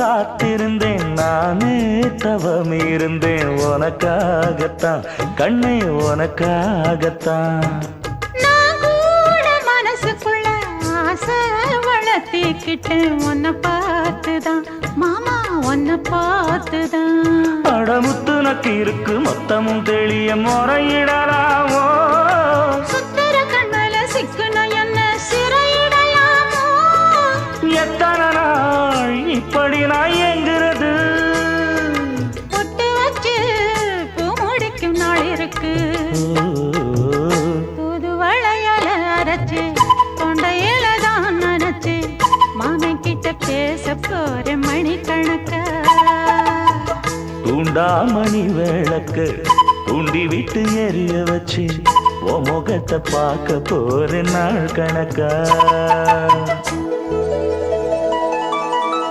காத்திருந்தேன் நானே தவம் இருந்தேன் உனக்காகத்தான் கண்ணே உனக்காகத்தான் நான் கூட மனசுக்குள்ள ஆசை வளர்த்திக்கிட்டேன் உன்னை பார்த்துதான் மாமா உன்னை பார்த்துதான் அடமுத்து நக்கு இருக்கு மொத்தமும் தெளிய முறையிடலாமோ சுத்தர கண்மல சிக்குன என்ன சிறையிடையாமோ எத்தனை நாள் இப்படி நான் எங்கிறது பொட்டு வச்சு பூ முடிக்கும் நாள் இருக்கு புது வளையல அரைச்சு தொண்டையில தான் நினைச்சு மாமன் கிட்ட பேச போற மணிக்கணக்கா தூண்டாமணி விளக்கு தூண்டி விட்டு எரிய வச்சு உன் முகத்தை பார்க்க போற நாள் கணக்கா